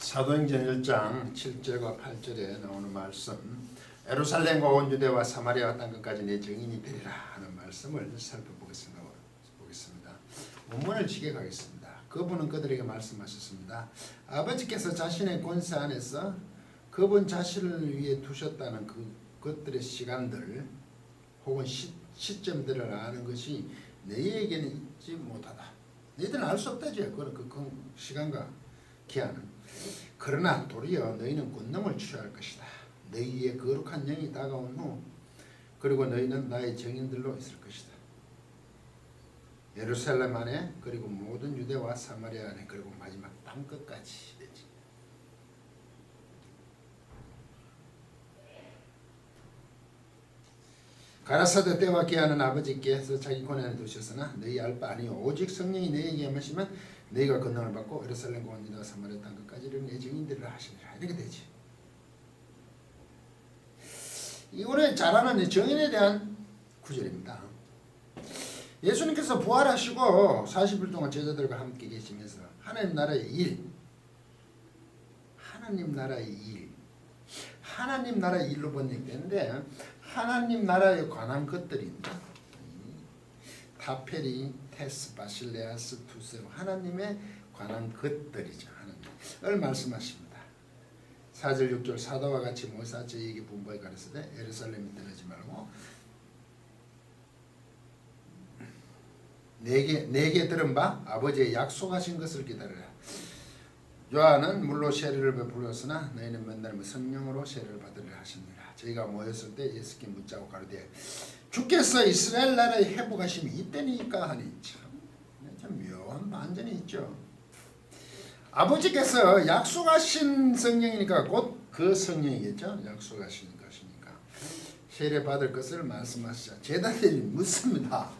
사도행전 1장 7절과 8절에 나오는 말씀, 예루살렘과 온 유대와 사마리아와 땅끝까지 내 증인이 되리라 하는 말씀을 살펴보겠습니다. 본문을 지켜가겠습니다. 그분은 그들에게 말씀하셨습니다. 아버지께서 자신의 권세 안에서 그분 자신을 위해 두셨다는 그것들의 시간들 혹은 시점들을 아는 것이 너희에게는 있지 못하다. 너희들은 알 수 없다지. 그 시간과 기한은. 그러나 도리어 너희는 권능을 취할 것이다. 너희의 거룩한 영이 다가온 후 그리고 너희는 나의 증인들로 있을 것이다. 예루살렘 안에 그리고 모든 유대와 사마리아 안에 그리고 마지막 땅끝까지 되지. 가라사대 때와 기한은 아버지께서 자기 권한 안에 두셨으나 너희 알 바 아니요 오직 성령이 너희에게 임하시면 너희가 권능을 받고 예루살렘과 온 유대와 사마리아 땅끝까지 내 증인들을 하시리라. 이렇게 되지. 이거는 잘 아는 정인에 대한 구절입니다. 예수님께서 부활하시고 40일 동안 제자들과 함께 계시면서 하나님 나라의 일, 하나님 나라의 일로 번역되는데 하나님 나라에 관한 것들입니다. 타페리, 테스, 바실레아스, 투세로 하나님에 관한 것들이죠. 하나님을 말씀하십니다. 4절 6절 사도와 같이 모여서 저희에게 분부에 가르치되 예루살렘에 떠나지 말고 내게 들은 바 아버지의 약속하신 것을 기다리라. 요한은 물로 세례를 베풀었으나 너희는 맨날 성령으로 세례를 받으리라 하십니다. 저희가 모였을 때 예수께 묻자고 가로되 주께서 이스라엘 나라의 회복하심이 이때니까 하니 참 묘한 반전이 있죠. 아버지께서 약속하신 성령이니까 곧 그 성령이겠죠. 약속하신 것이니까 세례 받을 것을 말씀하시자 제자들이 묻습니다.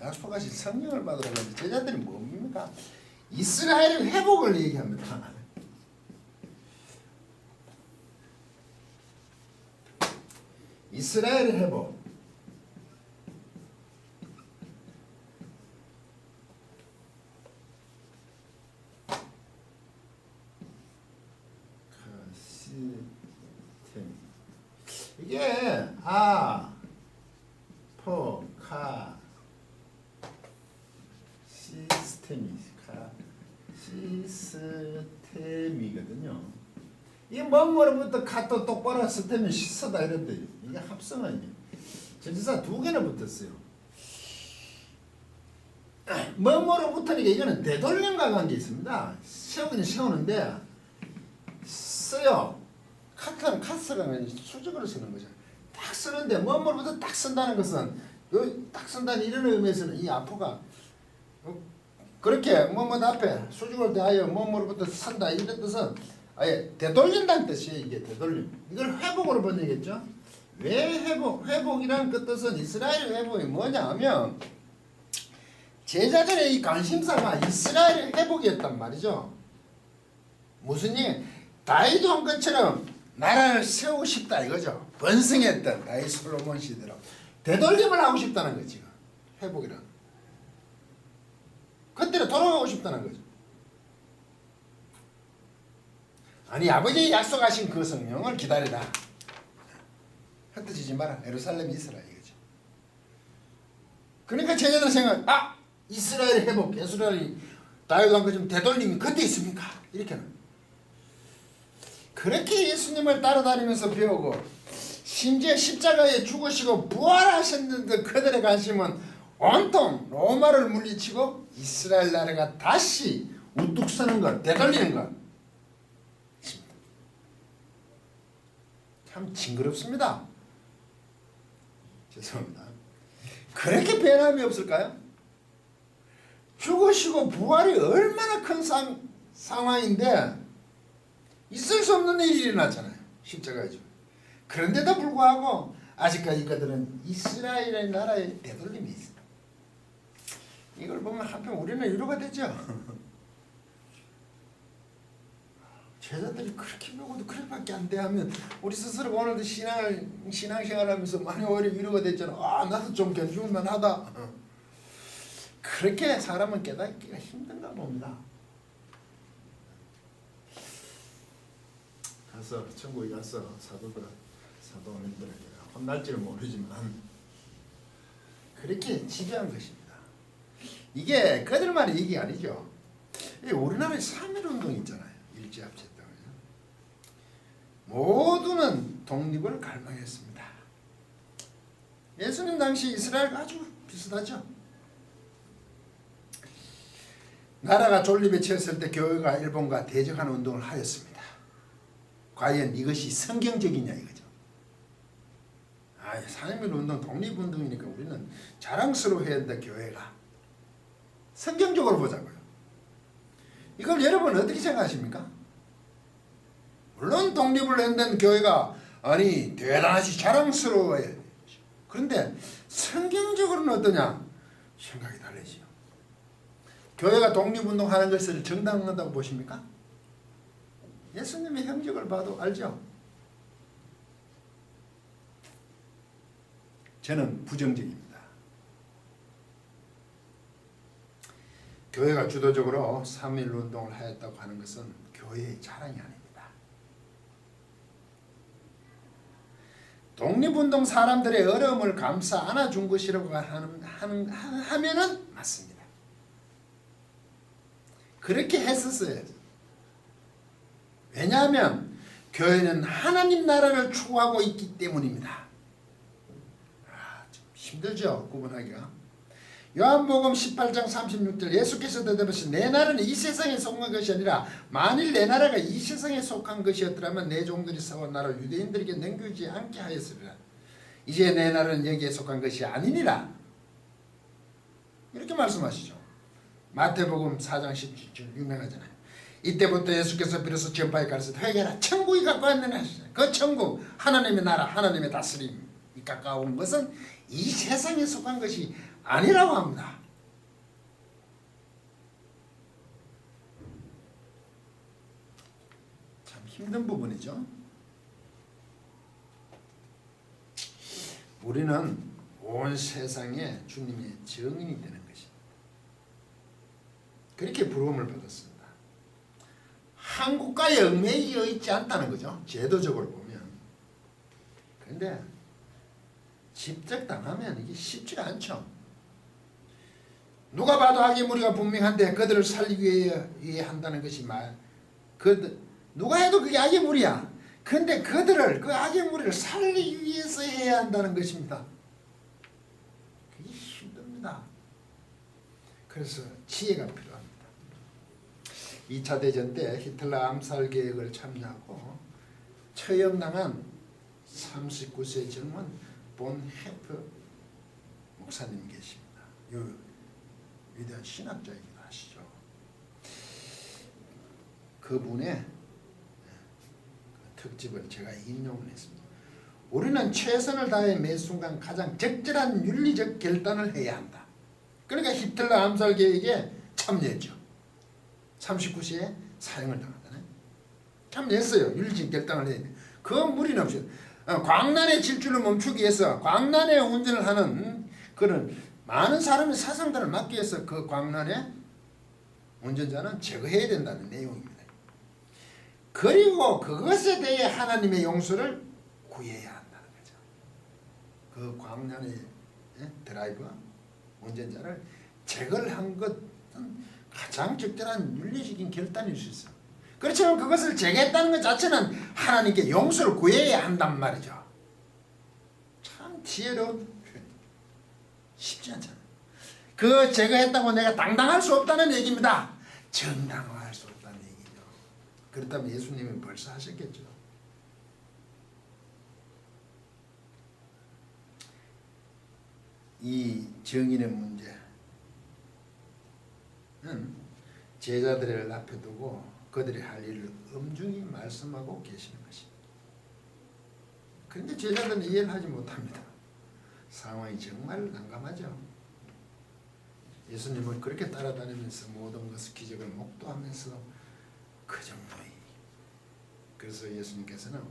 약속하신 성령을 받으라고 하는데 제자들이 뭡니까? 이스라엘의 회복을 얘기합니다. 이스라엘의 회복. 이게 시스템이거든요. 이게 뭐뭐로부터 카또 똑바로 스템이 시서다 이런데 이게 합성어예요. 전치사 두 개나 붙었어요. 뭐뭐로부터니까 이거는 되돌림과 관계 있습니다. 세우긴 세우는데 써요. 카스라는 수직으로 쓰는 거죠. 딱 쓰는데 뭐뭐로부터 딱 쓴다는 것은 딱 쓴다는 이런 의미에서는 이 앞어가 그렇게 뭐뭐 앞에 수직으로 대하여 뭐뭐로부터 쓴다 이런 뜻은 아예 되돌린다는 뜻이에요. 이게 되돌림. 이걸 회복으로 번역했죠. 왜 회복이라는 그 뜻은 이스라엘의 회복이 뭐냐 하면 제자들의 이 관심사가 이스라엘의 회복이었단 말이죠. 무슨 일? 다윗 왕건처럼 나라를 세우고 싶다 이거죠. 번성했던 다윗 솔로몬 시대로 되돌림을 하고 싶다는 거지. 회복이란. 그때로 돌아가고 싶다는 거죠. 아니 아버지 약속하신 그 성령을 기다리라. 흩어지지 마라. 예루살렘이 있으라 이거죠. 그러니까 제자들 생각 이스라엘 회복, 이스라엘이 다윗 왕처럼 되돌림이 그때 있습니까? 이렇게는. 그렇게 예수님을 따라다니면서 배우고 심지어 십자가에 죽으시고 부활하셨는데 그들의 관심은 온통 로마를 물리치고 이스라엘 나라가 다시 우뚝 서는 것, 되돌리는 것. 참 징그럽습니다. 죄송합니다. 그렇게 변함이 없을까요? 죽으시고 부활이 얼마나 큰 상황인데 있을 수 없는 일이 일어났잖아요. 십자가죠. 그런데도 불구하고 아직까지 그들은 이스라엘의 나라에 되돌림이 있어요. 이걸 보면 한편 우리는 위로가 되죠. 제자들이 그렇게 배우고도 그렇게밖에 안 돼 하면 우리 스스로가 오늘도 신앙생활 하면서 많이 오히려 위로가 됐잖아. 나도 좀 견줄만 하다. 그렇게 사람은 깨닫기가 힘든가 봅니다. 가서 천국에 가서 사도님들에게 혼날지는 모르지만 그렇게 지배한 것입니다. 이게 그들만의 얘기 아니죠. 우리나라에 3.1운동 있잖아요. 일제합체했다고요. 모두는 독립을 갈망했습니다. 예수님 당시 이스라엘과 아주 비슷하죠. 나라가 존립에 처했을 때 교회가 일본과 대적하는 운동을 하였습니다. 과연 이것이 성경적이냐 이거죠. 3.1 운동 독립운동이니까 우리는 자랑스러워해야 한다 교회가. 성경적으로 보자고요. 이걸 여러분 어떻게 생각하십니까? 물론 독립을 한다는 교회가 대단하지 자랑스러워해야 돼요. 그런데 성경적으로는 어떠냐? 생각이 달라지요. 교회가 독립운동하는 것을 정당하다고 보십니까? 예수님의 행적을 봐도 알죠? 저는 부정적입니다. 교회가 주도적으로 3.1 운동을 하였다고 하는 것은 교회의 자랑이 아닙니다. 독립운동 사람들의 어려움을 감싸 안아준 것이라고 하면은 맞습니다. 그렇게 했었어요. 왜냐하면 교회는 하나님 나라를 추구하고 있기 때문입니다. 좀 힘들죠, 구분하기가. 요한복음 18장 36절 예수께서 대답하시되 내 나라는 이 세상에 속한 것이 아니라 만일 내 나라가 이 세상에 속한 것이었더라면 내 종들이 싸워 나를 유대인들에게 넘기지 않게 하였으리라. 이제 내 나라는 여기에 속한 것이 아니니라. 이렇게 말씀하시죠. 마태복음 4장 17절 유명하잖아요. 이때부터 예수께서 비로소 전파에 가르치되 회개하라 천국이 가까웠느니라 하시잖아요. 그 천국 하나님의 나라 하나님의 다스림이 가까운 것은 이 세상에 속한 것이 아니라고 합니다. 참 힘든 부분이죠. 우리는 온 세상에 주님의 증인이 되는 것입니다. 그렇게 부름을 받았습니다. 한국과의 얽매여 있지 않다는 거죠. 제도적으로 보면. 그런데 집적당하면 이게 쉽지가 않죠. 누가 봐도 악의 무리가 분명한데 그들을 살리기 위해 한다는 것이 누가 해도 그게 악의 무리야. 그런데 그들을 그 악의 무리를 살리기 위해서 해야 한다는 것입니다. 그게 힘듭니다. 그래서 지혜가 필요합니다. 2차 대전 때 히틀러 암살 계획을 참여하고 처형당한 39세 젊은 본 헤프 목사님이 계십니다. 위대한 신학자이기도 하시죠. 그분의 특집을 제가 인용을 했습니다. 우리는 최선을 다해 매 순간 가장 적절한 윤리적 결단을 해야 한다. 그러니까 히틀러 암살 계획에 참여했죠. 39세에 사형을 당하잖아요. 참여했어요. 윤리적 결단을 해야 돼. 그 무리는 없어요. 광란의 질주를 멈추기 위해서 광란의 운전을 하는 그런 많은 사람의 사상들을 막기 위해서 그 광란의 운전자는 제거해야 된다는 내용입니다. 그리고 그것에 대해 하나님의 용서를 구해야 한다는 거죠. 그 광란의 드라이버 운전자를 제거를 한 것은 가장 적절한 윤리적인 결단일 수 있어요. 그렇지만 그것을 제거했다는 것 자체는 하나님께 용서를 구해야 한단 말이죠. 참 지혜로운 쉽지 않잖아요. 그 제거했다고 내가 당당할 수 없다는 얘기입니다. 정당화할 수 없다는 얘기죠. 그렇다면 예수님이 벌써 하셨겠죠. 이 정인의 문제는 제자들을 앞에 두고 그들이 할 일을 엄중히 말씀하고 계시는 것입니다. 그런데 제자들은 이해를 하지 못합니다. 상황이 정말 난감하죠. 예수님은 그렇게 따라다니면서 모든 것을 기적을 목도하면서 그 정도의. 그래서 예수님께서는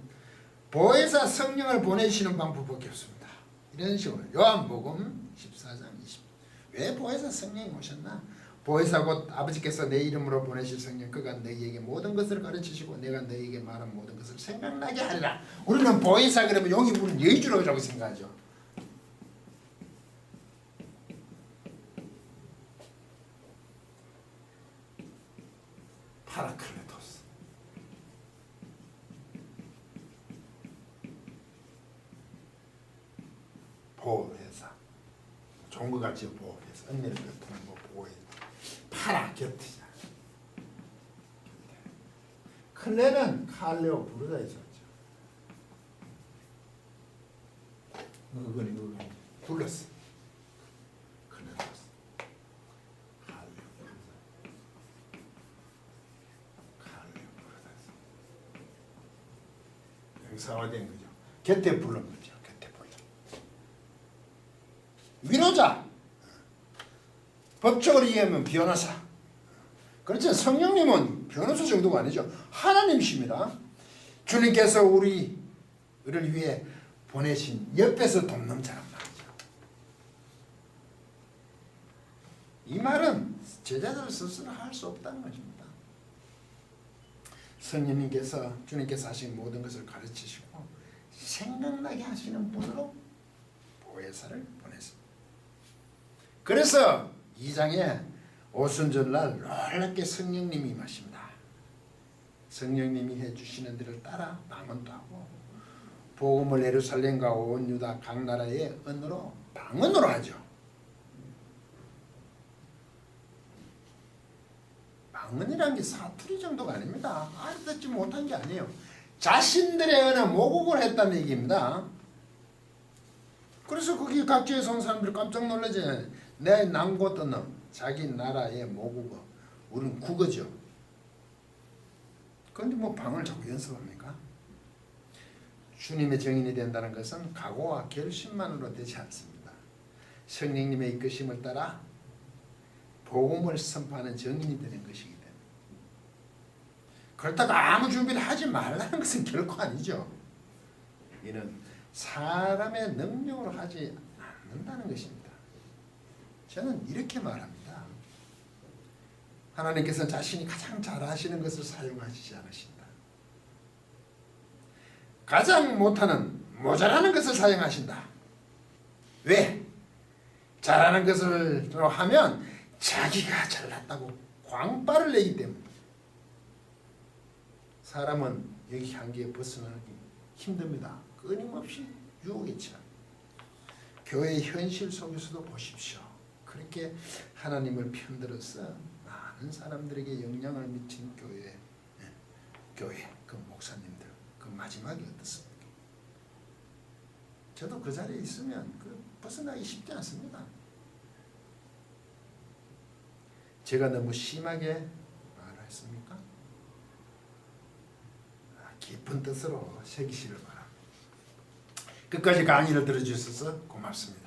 보혜사 성령을 보내시는 방법밖에 없습니다. 이런 식으로 요한복음 14장 20. 왜 보혜사 성령이 오셨나? 보혜사 곧 아버지께서 내 이름으로 보내실 성령 그가 너희에게 모든 것을 가르치시고 내가 너희에게 말한 모든 것을 생각나게 하리라. 우리는 보혜사 그러면 여기 우리는 여의주라고 생각하죠. 파라클레토스. 보혜사. 좋은 것 같죠. 보혜사. 은혜를 베푸는 뭐 보혜사. 파라 곁이자. 클레는 칼레오 부르다에 썼죠. 어근이 굴렀어. 클레토스. 칼레오 부르다. 명사화된 거죠. 곁에 부른 거죠. 곁에 부른. 위로자. 법적으로 이해하면 변호사. 그렇죠. 성령님은 변호사 정도가 아니죠. 하나님이십니다. 주님께서 우리를 위해 보내신 옆에서 돕는 자란 말이죠. 이 말은 제자들 스스로 할 수 없다는 것입니다. 성령님께서 주님께서 하신 모든 것을 가르치시고 생각나게 하시는 분으로 보혜사를 보냈습니다. 그래서 2장에 오순절날 놀랍게 성령님이 임하십니다. 성령님이 해주시는 대로 따라 방언도 하고 복음을 예루살렘과 온 유다 각 나라의 언어로 방언으로 하죠. 방언이란 게 사투리 정도가 아닙니다. 알아듣지 못한 게 아니에요. 자신들의 언어 모국을 했다는 얘기입니다. 그래서 거기 각지에서 온 사람들이 깜짝 놀라지. 내 난곳 언어, 자기 나라의 모국어, 우리는 국어죠. 그런데 뭐 방언을 자꾸 연습합니까? 주님의 증인이 된다는 것은 각오와 결심만으로 되지 않습니다. 성령님의 이끄심을 따라 복음을 선포하는 증인이 되는 것이기 때문에 그렇다고 아무 준비를 하지 말라는 것은 결코 아니죠. 이는 사람의 능력으로 하지 않는다는 것입니다. 저는 이렇게 말합니다. 하나님께서 자신이 가장 잘하시는 것을 사용하시지 않으신다. 가장 못하는 모자라는 것을 사용하신다. 왜? 잘하는 것을 하면 자기가 잘났다고 광발을 내기 때문에 사람은 여기 한계에 벗어나기 힘듭니다. 끊임없이 유혹에 처합니다. 교회의 현실 속에서도 보십시오. 그렇게 하나님을 편들어서 많은 사람들에게 영향을 미친 교회 그 목사님들 그 마지막이 어떻습니까? 저도 그 자리에 있으면 벗어나기 쉽지 않습니다. 제가 너무 심하게 말했습니까? 깊은 뜻으로 새기시길 바랍니다. 끝까지 강의를 들어주셔서 고맙습니다.